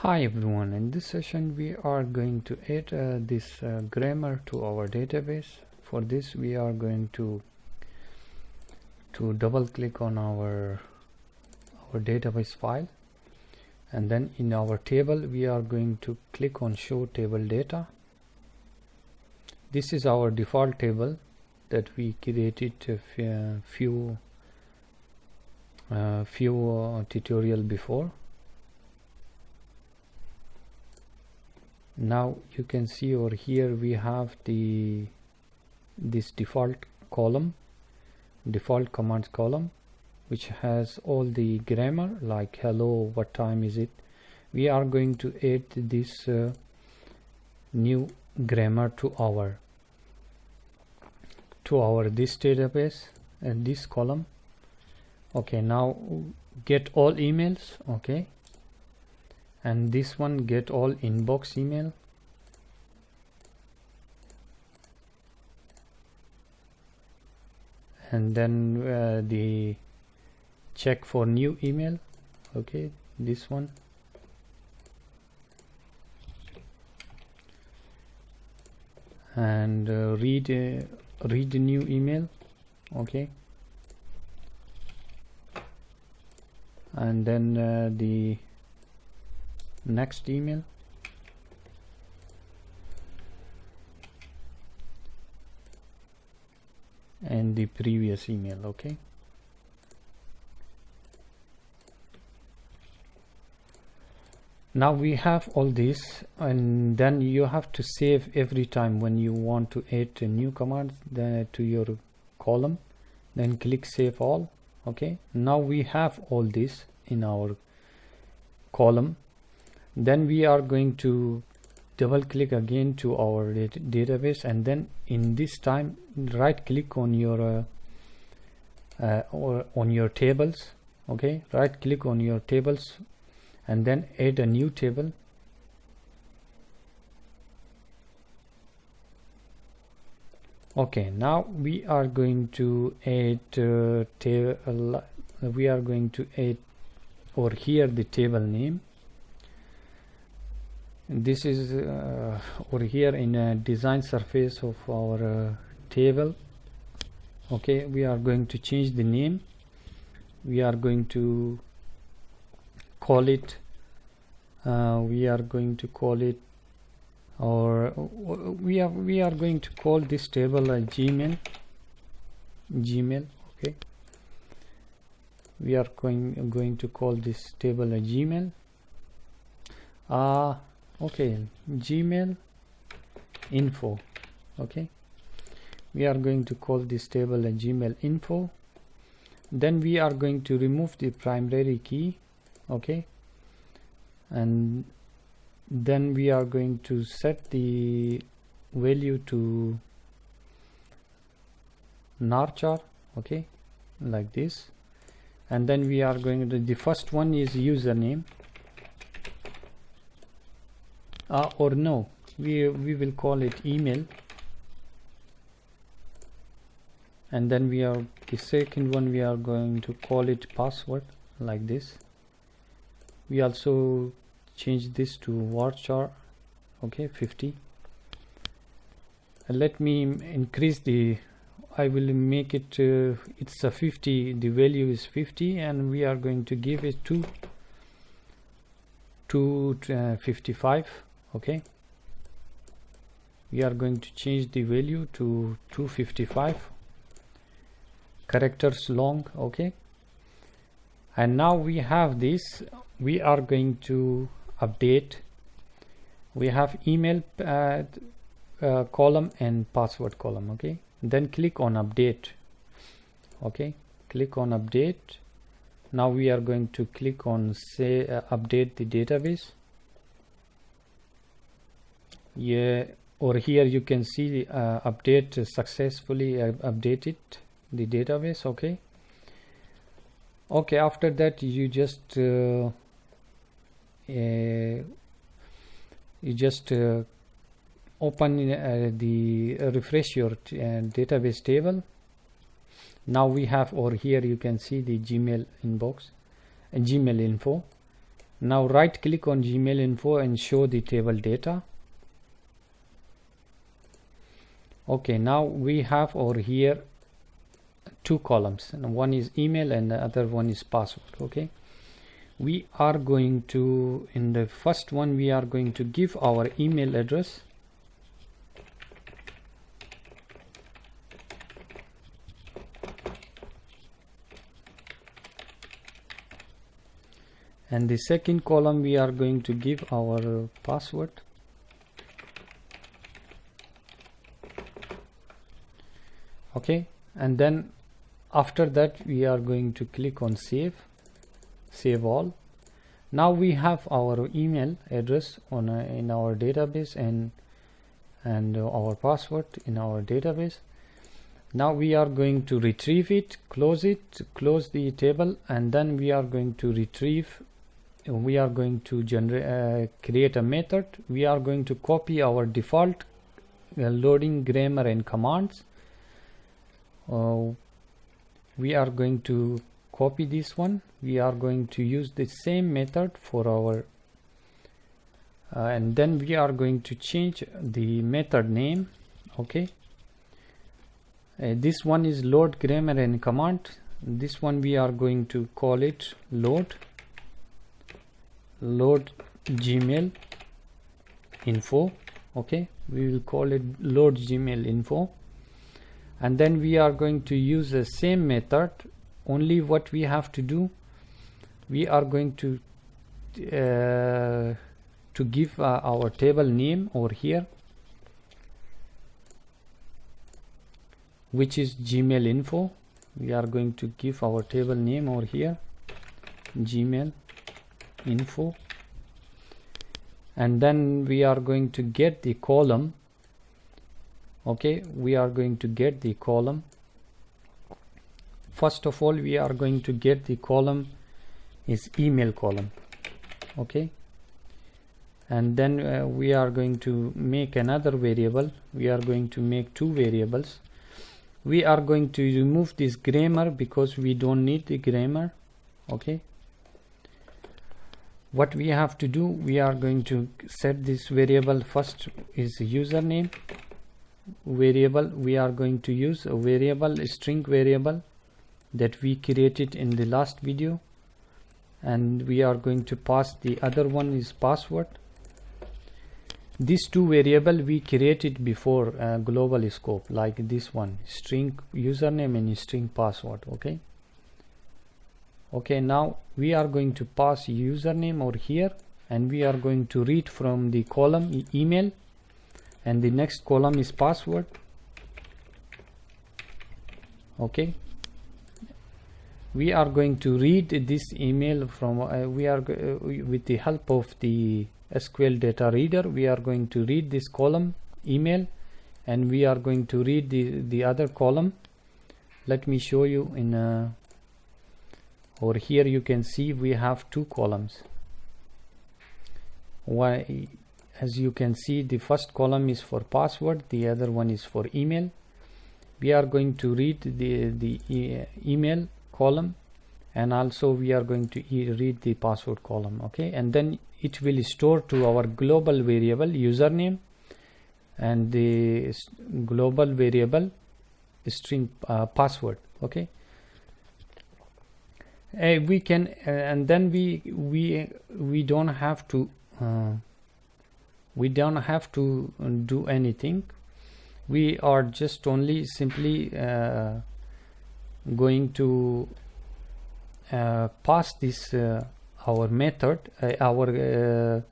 Hi everyone, in this session we are going to add this grammar to our database. For this we are going to double click on our database file, and then in our table we are going to click on show table data. This is our default table that we created a few tutorial before. Now you can see over here we have this default commands column, which has all the grammar like hello, what time is it. We are going to add this new grammar to our this database and this column. Okay, now get all emails. Okay, and this one get all inbox email. And then the check for new email. Okay, this one. And read new email. Okay, and then the next email, and the previous email. Okay, now we have all this, and then you have to save every time when you want to add a new command to your column. Then click save all. Okay, now we have all this in our column. Then we are going to double click again to our database, and then in this time right click on your or on your tables. Okay, right click on your tables and then add a new table. Okay, now we are going to add we are going to add over here the table name. This is over here in a design surface of our table. Okay, we are going to change the name. We are going to call it or we are going to call this table a Gmail. Okay, we are going to call this table a Gmail. Okay, Gmail info. Okay, we are going to call this table a Gmail info. Then we are going to remove the primary key. Okay, and then we are going to set the value to narchar. Okay, like this. And then we are going to, the first one is username. Or no, we will call it email. And then the second one we are going to call it password, like this. We also change this to varchar. Okay, 50. Let me increase I will make it it's a 50, the value is 50, and we are going to give it to 55. Okay, we are going to change the value to 255 characters long. Okay, and now we have this. We are going to update. We have email column and password column. Okay, then click on update. Okay, click on update. Now we are going to click on say update the database. Yeah, over here you can see update successfully updated the database. Okay, after that you just open the refresh your database table. Now we have over here, you can see the Gmail inbox and Gmail info. Now right click on Gmail info and show the table data. Okay, now we have over here two columns, and one is email and the other one is password. Okay, we are going to, in the first one, we are going to give our email address. And the second column we are going to give our password. Okay, and then after that we are going to click on save all. Now we have our email address on in our database and our password in our database. Now we are going to retrieve it, close the table, and then we are going to retrieve. We are going to create a method. We are going to copy our default loading grammar and commands. We are going to copy this one. We are going to use the same method for our and then we are going to change the method name. Okay, this one is load grammar and command. This one we are going to call it load Gmail info. Okay, we will call it load Gmail info, and then we are going to use the same method. Only what we have to do, we are going to give our table name over here, which is Gmail info. We are going to give our table name over here, Gmail info, and then we are going to get the column. Okay, we are going to get the column. First of all, we are going to get the column is email column. Okay, and then we are going to make another variable. We are going to make two variables. We are going to remove this grammar because we don't need the grammar. Okay, what we have to do, we are going to set this variable. First is username variable. We are going to use a variable, a string variable that we created in the last video, and we are going to pass the other one is password. These two variable we created before global scope, like this one, string username and string password. Okay, now we are going to pass username over here, and we are going to read from the column email, and the next column is password. Okay, we are going to read this email from with the help of the SQL data reader. We are going to read this column email, and we are going to read the other column. Let me show you in over here. You can see we have two columns. Why, as you can see, the first column is for password, the other one is for email. We are going to read the email column, and also we are going to read the password column. Okay, and then it will store to our global variable username and the global variable string password. Okay, we can and then we don't have to do anything. We are just only simply going to pass this our method, our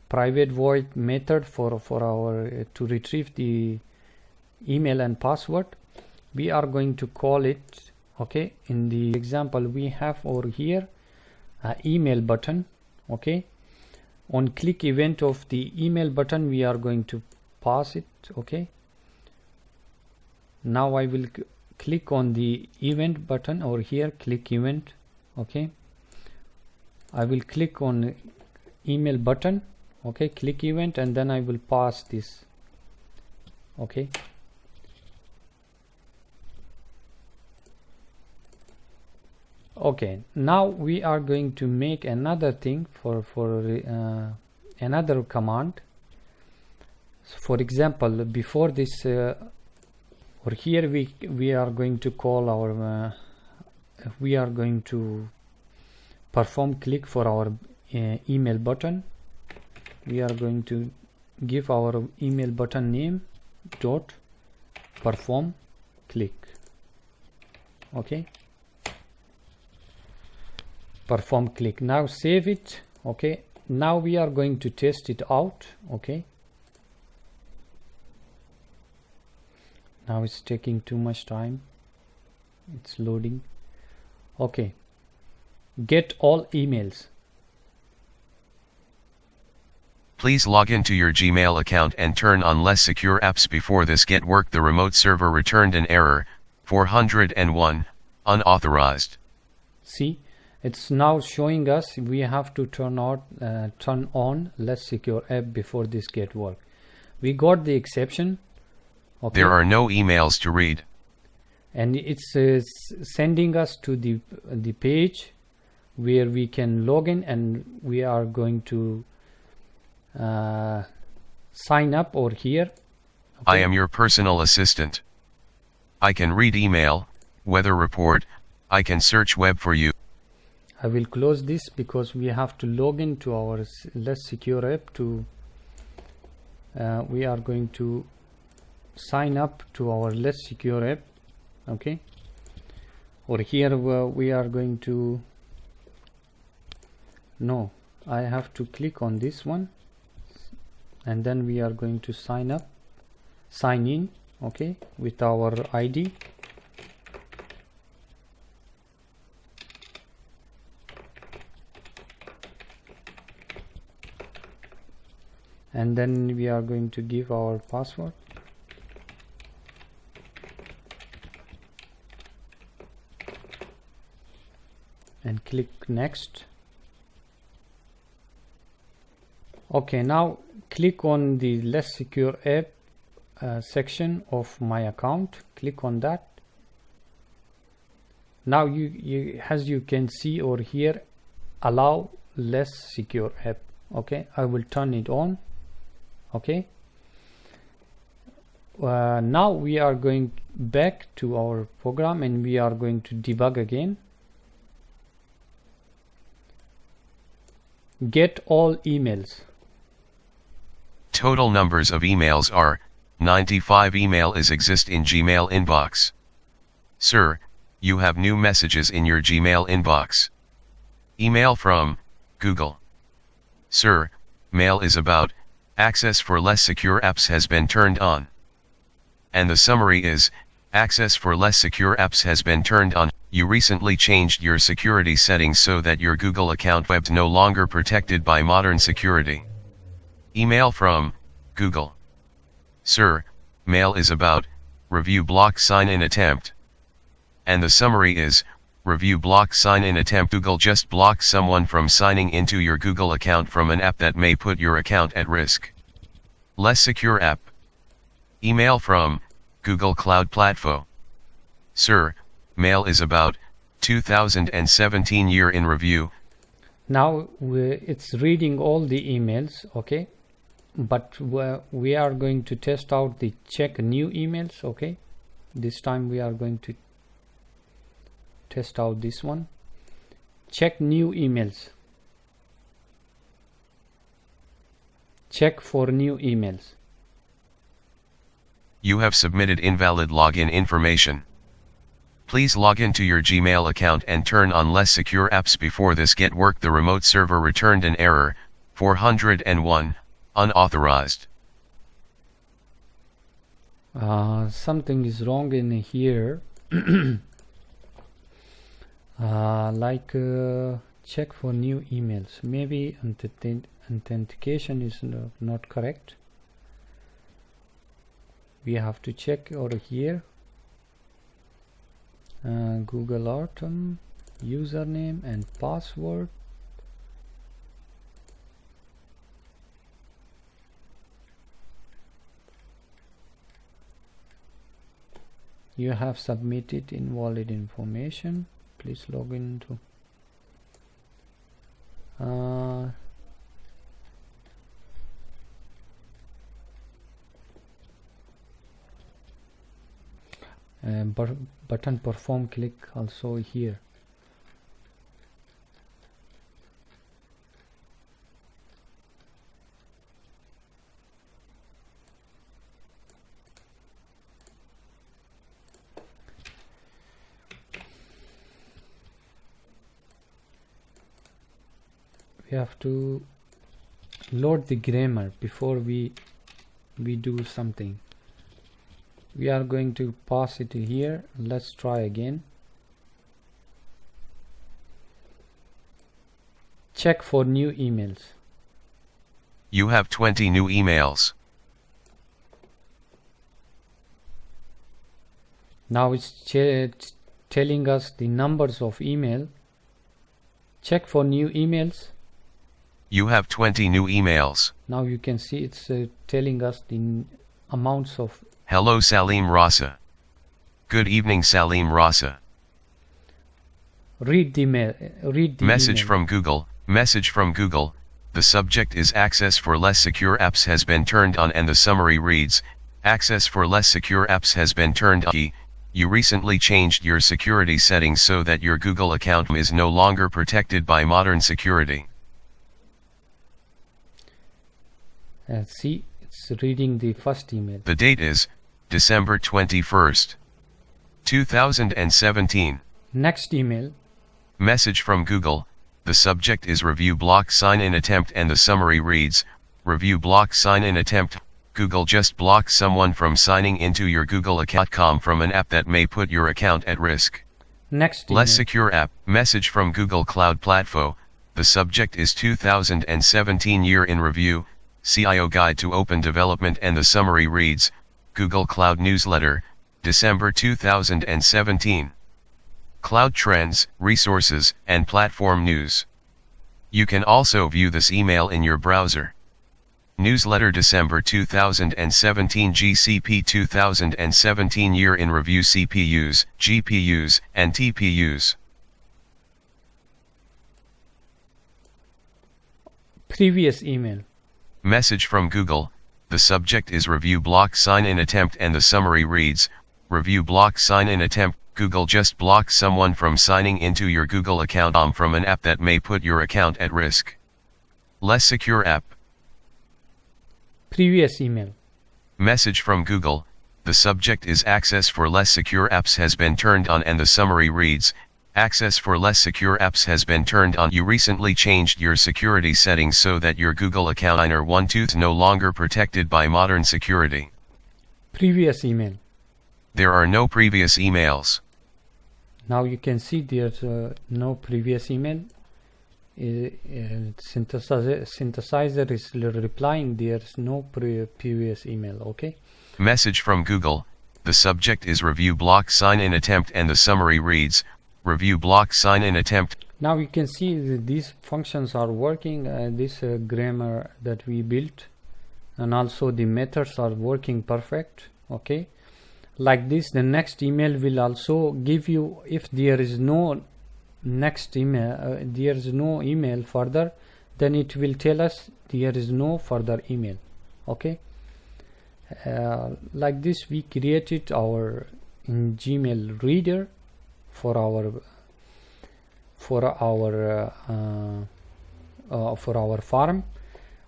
private void method for our to retrieve the email and password. We are going to call it. Okay, in the example we have over here email button. Okay, on click event of the email button we are going to pass it. Okay, now I will click on the event button over here, click event. Okay, I will click on email button. Okay, click event, and then I will pass this. Okay, Okay, now we are going to make another thing for another command. For example, before this or here we are going to call our we are going to perform click for our email button. We are going to give our email button name dot perform click. Okay, perform click. Now save it. Okay, now we are going to test it out. Okay, now it's taking too much time, it's loading. Okay, get all emails. Please log into your Gmail account and turn on less secure apps. Before this get work, the remote server returned an error 401 unauthorized. See, it's now showing us we have to turn on less secure app before this get work. We got the exception. Okay. There are no emails to read, and it's sending us to the page where we can log in, and we are going to sign up over here. Okay. I am your personal assistant. I can read email, weather report, I can search web for you. I will close this because we have to log into our less secure app to we are going to sign up to our less secure app. Okay, or here we are going to, no, I have to click on this one, and then we are going to sign in, okay, with our ID. And then we are going to give our password. And click next. Okay, now click on the less secure app section of my account. Click on that. Now you as you can see over here, allow less secure app. Okay, I will turn it on. Okay, now we are going back to our program and we are going to debug again. Get all emails. Total numbers of emails are 95. Email is exist in Gmail inbox. Sir, you have new messages in your Gmail inbox. Email from Google. Sir, mail is about access for less secure apps has been turned on. And the summary is, access for less secure apps has been turned on. You recently changed your security settings so that your Google account web's no longer protected by modern security. Email from Google. Sir, mail is about review block sign-in attempt. And the summary is, review block sign-in attempt. Google just blocked someone from signing into your Google account from an app that may put your account at risk. Less secure app. Email from Google Cloud Platform. Sir, mail is about 2017 year in review. Now it's reading all the emails, okay, but we are going to test out the check new emails. Okay, this time we are going to test out this one. Check new emails. Check for new emails. You have submitted invalid login information. Please log into your Gmail account and turn on less secure apps. Before this get work, the remote server returned an error 401 unauthorized. Something is wrong in here. Like check for new emails. Maybe authentication is not correct. We have to check over here. Google Autumn, username and password. You have submitted invalid information. please log into button perform click also here. We have to load the grammar before we do something. We are going to pass it here. Let's try again. Check for new emails. You have 20 new emails. Now it's telling us the numbers of email. Check for new emails. You have 20 new emails. Now you can see it's telling us the amounts of. Hello Salim Rasa. Good evening Salim Rasa. Read the message email. from Google. Message from Google. The subject is access for less secure apps has been turned on and the summary reads, access for less secure apps has been turned on. You recently changed your security settings so that your Google account is no longer protected by modern security. See, it's reading the first email. The date is December 21st, 2017. Next email. Message from Google. The subject is review block sign-in attempt and the summary reads, review block sign-in attempt. Google just blocked someone from signing into your Google account from an app that may put your account at risk. Next email. Less secure app. Message from Google Cloud Platform. The subject is 2017 year in review, CIO Guide to Open Development and the summary reads, Google Cloud Newsletter, December 2017. Cloud Trends, Resources, and Platform News. You can also view this email in your browser. Newsletter December 2017 GCP 2017 Year in Review CPUs, GPUs, and TPUs. Previous email. Message from Google. The subject is review block sign-in attempt and the summary reads, review block sign-in attempt. Google just blocked someone from signing into your Google account from an app that may put your account at risk. Less secure app. Previous email. Message from Google. The subject is access for less secure apps has been turned on and the summary reads, access for less secure apps has been turned on. You recently changed your security settings so that your Google account is no longer protected by modern security. Previous email. There are no previous emails. Now you can see there's no previous email. Synthesizer is replying there's no previous email. Okay. Message from Google. The subject is review block sign-in attempt and the summary reads, review block sign-in attempt. Now you can see these functions are working. This grammar that we built and also the methods are working perfect. Okay. Like this, the next email will also give you, if there is no next email, there is no email further, then it will tell us there is no further email. Okay. Like this, we created our Gmail reader for our farm.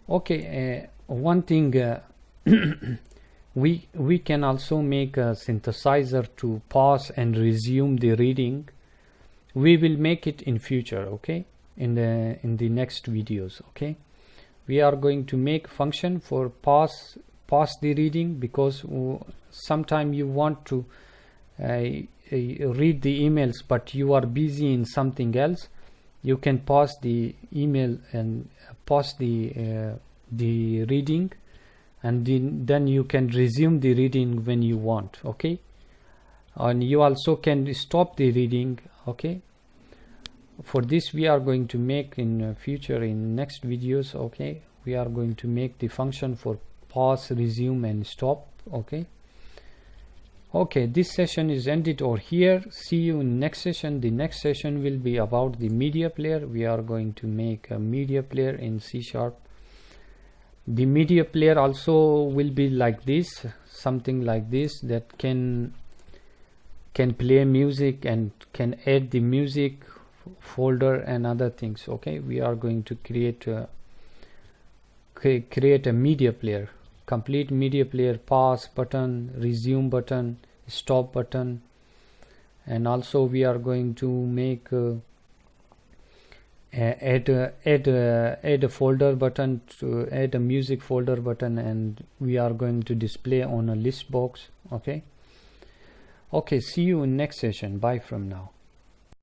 Okay. One thing. We can also make a synthesizer to pause and resume the reading. We will make it in future, okay, in the next videos. Okay, we are going to make function for pause the reading, because sometime you want to read the emails but you are busy in something else. You can pause the email and pause the reading, and then you can resume the reading when you want. Okay, and you also can stop the reading. Okay, for this we are going to make in future, in next videos. Okay, we are going to make the function for pause, resume, and stop. Okay, Okay, this session is ended over here. See you in next session. The next session will be about the media player. We are going to make a media player in C#. The media player also will be like this, something like this, that can play music and can add the music folder and other things. Okay, we are going to create a media player, complete media player, pause button, resume button, stop button, and also we are going to make add a folder button, to add a music folder button, and we are going to display on a list box. Okay, see you in next session. Bye from now.